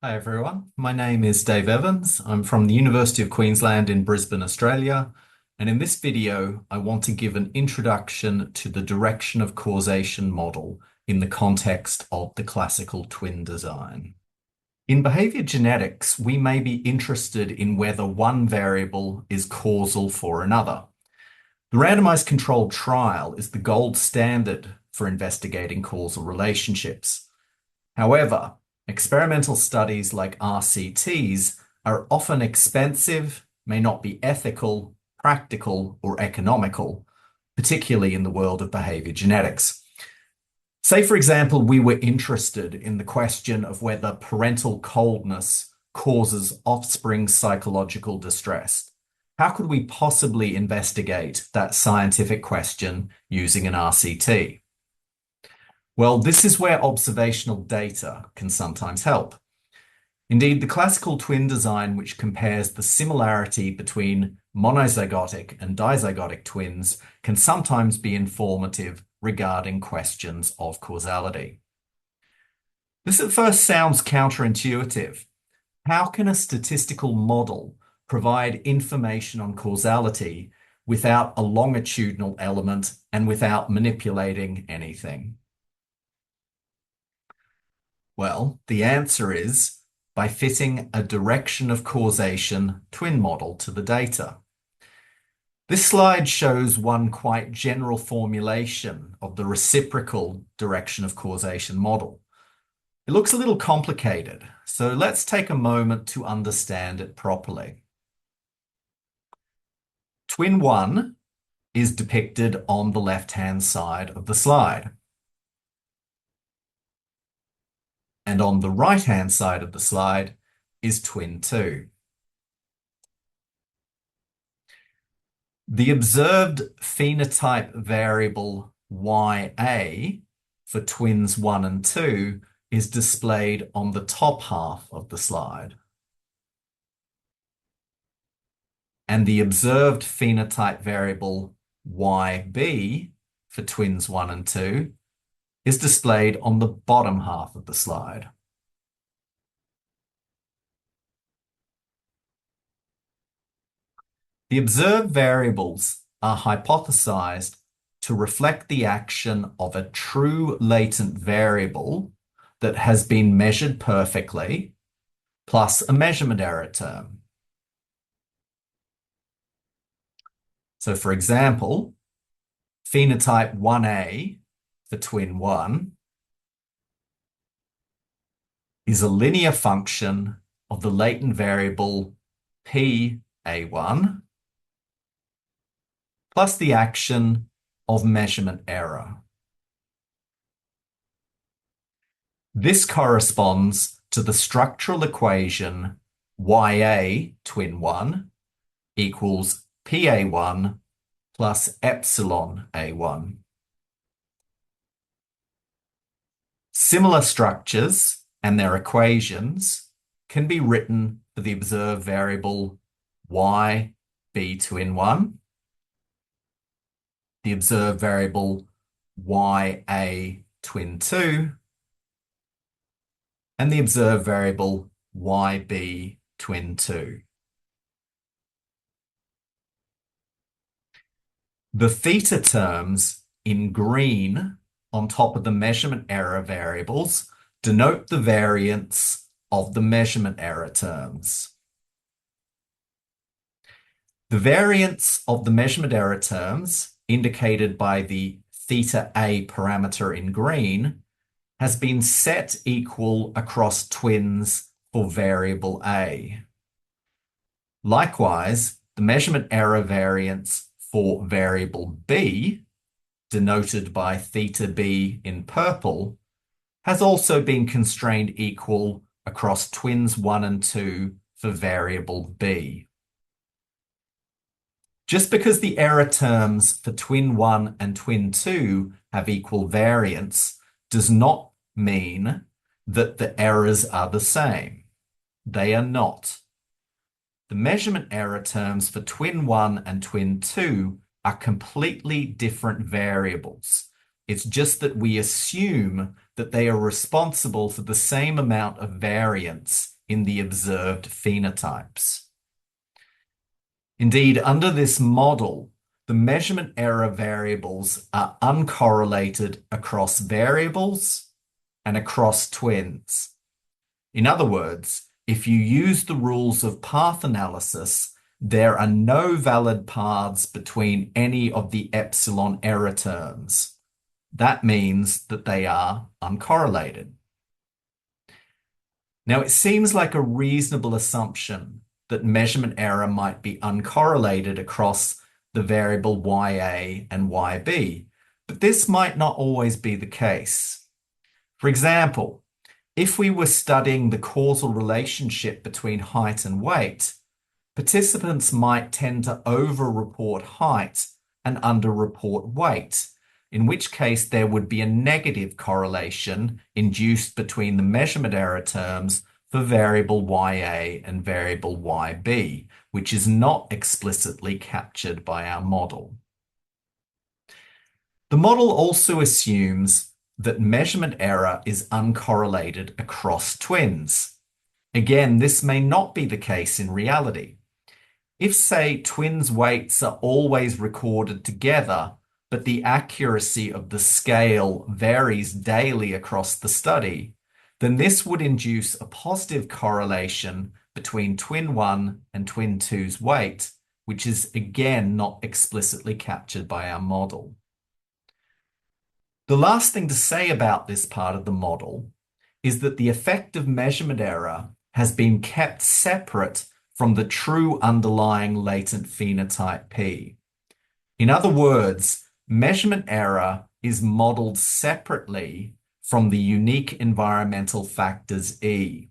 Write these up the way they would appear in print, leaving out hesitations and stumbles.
Hi everyone, my name is Dave Evans. I'm from the University of Queensland in Brisbane, Australia, and in this video I want to give an introduction to the direction of causation model in the context of the classical twin design. In behavior genetics, we may be interested in whether one variable is causal for another. The randomized controlled trial is the gold standard for investigating causal relationships. However, experimental studies like RCTs are often expensive, may not be ethical, practical, or economical, particularly in the world of behavior genetics. Say, for example, we were interested in the question of whether parental coldness causes offspring psychological distress. How could we possibly investigate that scientific question using an RCT? Well, this is where observational data can sometimes help. Indeed, the classical twin design, which compares the similarity between monozygotic and dizygotic twins, can sometimes be informative regarding questions of causality. This at first sounds counterintuitive. How can a statistical model provide information on causality without a longitudinal element and without manipulating anything? Well, the answer is by fitting a direction of causation twin model to the data. This slide shows one quite general formulation of the reciprocal direction of causation model. It looks a little complicated, so let's take a moment to understand it properly. Twin 1 is depicted on the left-hand side of the slide. And on the right-hand side of the slide is twin 2. The observed phenotype variable YA for twins 1 and 2 is displayed on the top half of the slide. And the observed phenotype variable YB for twins 1 and 2 is displayed on the bottom half of the slide. The observed variables are hypothesized to reflect the action of a true latent variable that has been measured perfectly, plus a measurement error term. So for example, phenotype 1A for twin 1 is a linear function of the latent variable PA1 plus the action of measurement error. This corresponds to the structural equation YA twin 1 equals PA1 plus epsilon A1. Similar structures and their equations can be written for the observed variable YB twin 1, the observed variable YA twin 2, and the observed variable YB twin 2. The theta terms in green on top of the measurement error variables denote the variance of the measurement error terms. The variance of the measurement error terms, indicated by the theta A parameter in green, has been set equal across twins for variable A. Likewise, the measurement error variance for variable B, denoted by theta B in purple, has also been constrained equal across twins 1 and 2 for variable B. Just because the error terms for twin 1 and twin 2 have equal variance does not mean that the errors are the same. They are not. The measurement error terms for twin 1 and twin 2 are completely different variables. It's just that we assume that they are responsible for the same amount of variance in the observed phenotypes. Indeed, under this model, the measurement error variables are uncorrelated across variables and across twins. In other words, if you use the rules of path analysis, there are no valid paths between any of the epsilon error terms. That means that they are uncorrelated. Now, it seems like a reasonable assumption that measurement error might be uncorrelated across the variable YA and YB, but this might not always be the case. For example, if we were studying the causal relationship between height and weight, participants might tend to over-report height and under-report weight, in which case there would be a negative correlation induced between the measurement error terms for variable YA and variable YB, which is not explicitly captured by our model. The model also assumes that measurement error is uncorrelated across twins. Again, this may not be the case in reality. If, say, twins' weights are always recorded together, but the accuracy of the scale varies daily across the study, then this would induce a positive correlation between twin 1 and twin 2's weight, which is again not explicitly captured by our model. The last thing to say about this part of the model is that the effect of measurement error has been kept separate from the true underlying latent phenotype P. In other words, measurement error is modeled separately from the unique environmental factors E.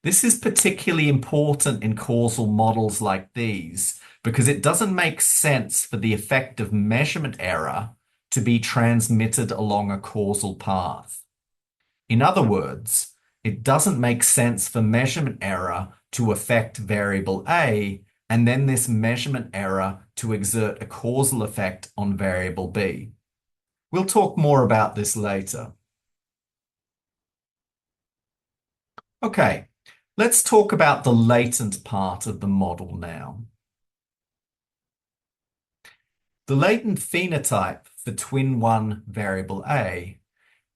This is particularly important in causal models like these because it doesn't make sense for the effect of measurement error to be transmitted along a causal path. In other words, it doesn't make sense for measurement error to affect variable A and then this measurement error to exert a causal effect on variable B. We'll talk more about this later. Okay, let's talk about the latent part of the model now. The latent phenotype for twin 1 variable A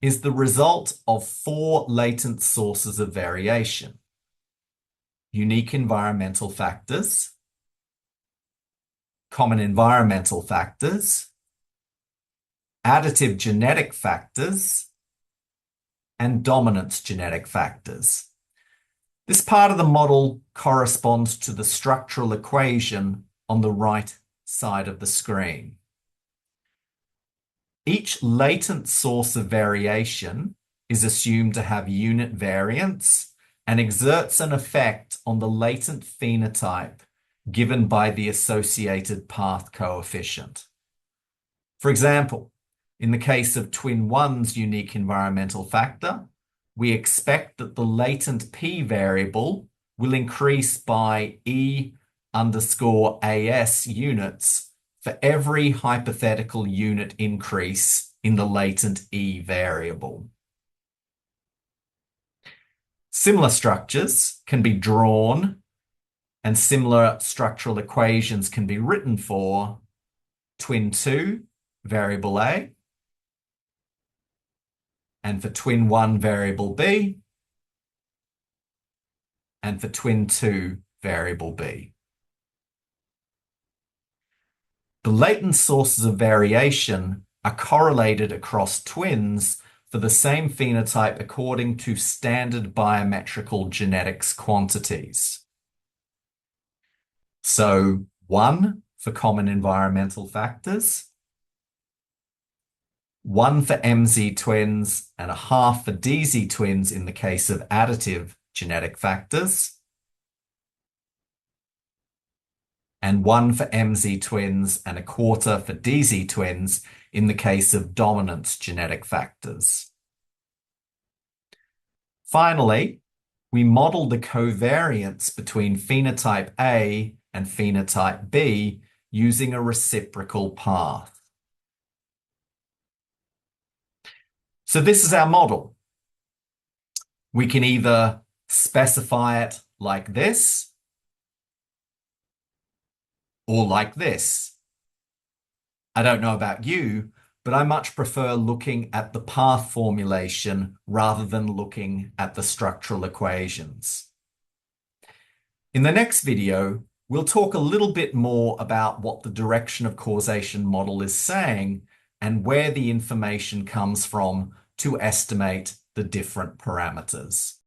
is the result of 4 latent sources of variation: unique environmental factors, common environmental factors, additive genetic factors, and dominance genetic factors. This part of the model corresponds to the structural equation on the right side of the screen. Each latent source of variation is assumed to have unit variance and exerts an effect on the latent phenotype given by the associated path coefficient. For example, in the case of twin 1's unique environmental factor, we expect that the latent P variable will increase by E_AS units for every hypothetical unit increase in the latent E variable. Similar structures can be drawn and similar structural equations can be written for twin 2 variable A and for twin 1 variable B and for twin 2 variable B. The latent sources of variation are correlated across twins for the same phenotype according to standard biometrical genetics quantities. So 1 for common environmental factors, 1 for MZ twins, and 1/2 for DZ twins in the case of additive genetic factors, and 1 for MZ twins and 1/4 for DZ twins in the case of dominance genetic factors. Finally, we model the covariance between phenotype A and phenotype B using a reciprocal path. So this is our model. We can either specify it like this or like this. I don't know about you, but I much prefer looking at the path formulation rather than looking at the structural equations. In the next video, we'll talk a little bit more about what the direction of causation model is saying and where the information comes from to estimate the different parameters.